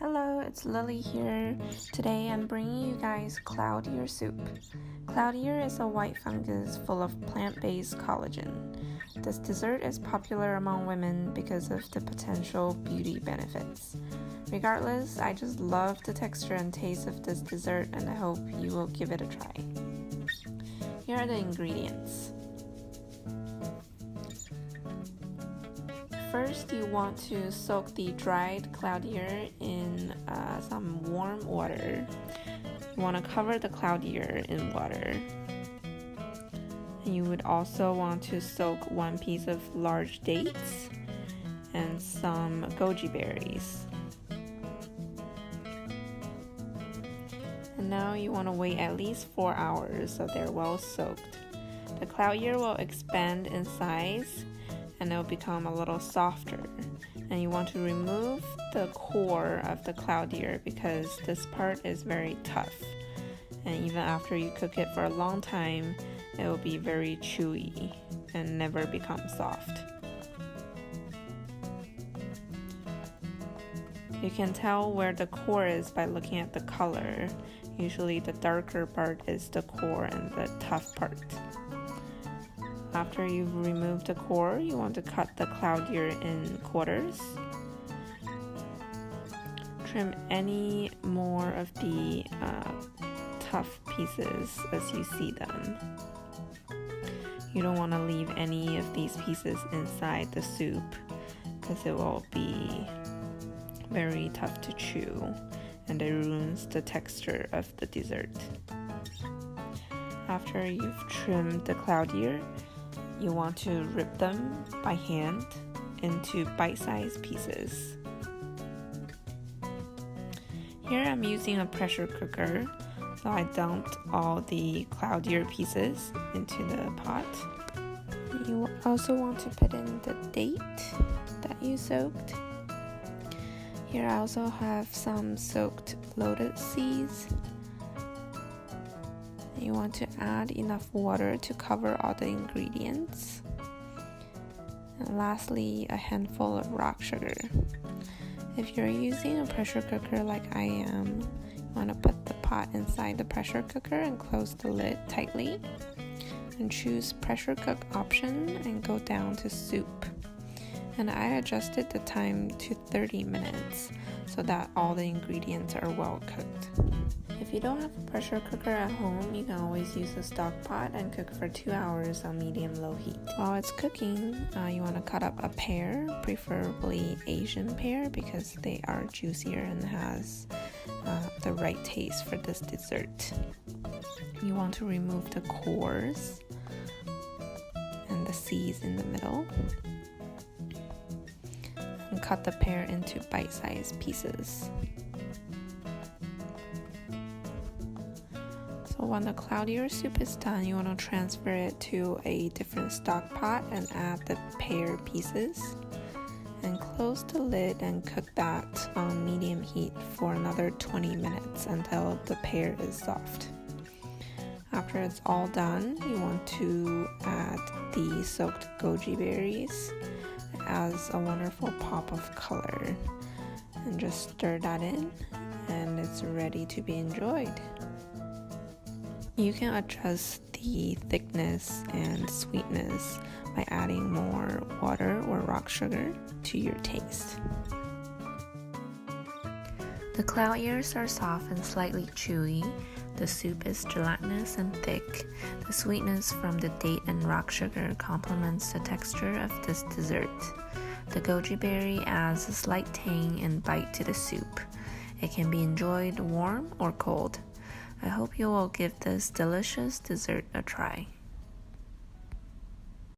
Hello, it's Lili here. Today I'm bringing you guys cloud ear soup. Cloud ear is a white fungus full of plant-based collagen. This dessert is popular among women because of the potential beauty benefits. Regardless, I just love the texture and taste of this dessert and I hope you will give it a try. Here are the ingredients. First, you want to soak the dried cloud ear in some warm water. You want to cover the cloud ear in water. And you would also want to soak one piece of large dates and some goji berries. And now you want to wait at least 4 hours so they're well soaked. The cloud ear will expand in size and it'll become a little softer. And you want to remove the core of the cloud ear because this part is very tough. And even after you cook it for a long time, it will be very chewy and never become soft. You can tell where the core is by looking at the color. Usually the darker part is the core and the tough part. After you've removed the core, you want to cut the cloud ear in quarters. Trim any more of the tough pieces as you see them. You don't want to leave any of these pieces inside the soup because it will be very tough to chew and it ruins the texture of the dessert. After you've trimmed the cloud ear, you want to rip them by hand into bite-sized pieces. Here I'm using a pressure cooker, so I dumped all the cloud ear pieces into the pot. You also want to put in the date that you soaked. Here I also have some soaked lotus seeds. You want to add enough water to cover all the ingredients. And lastly, a handful of rock sugar. If you're using a pressure cooker like I am, you want to put the pot inside the pressure cooker and close the lid tightly. And choose pressure cook option and go down to soup. And I adjusted the time to 30 minutes so that all the ingredients are well cooked. If you don't have a pressure cooker at home, you can always use a stock pot and cook for 2 hours on medium-low heat. While it's cooking, you want to cut up a pear, preferably Asian pear because they are juicier and has the right taste for this dessert. You want to remove the cores and the seeds in the middle. And cut the pear into bite-sized pieces. So when the cloud ear soup is done, you want to transfer it to a different stock pot and add the pear pieces. And close the lid and cook that on medium heat for another 20 minutes until the pear is soft. After it's all done, you want to add the soaked goji berries. It adds a wonderful pop of color. And just stir that in and it's ready to be enjoyed. You can adjust the thickness and sweetness by adding more water or rock sugar to your taste. The cloud ears are soft and slightly chewy. The soup is gelatinous and thick. The sweetness from the date and rock sugar complements the texture of this dessert. The goji berry adds a slight tang and bite to the soup. It can be enjoyed warm or cold. I hope you will give this delicious dessert a try.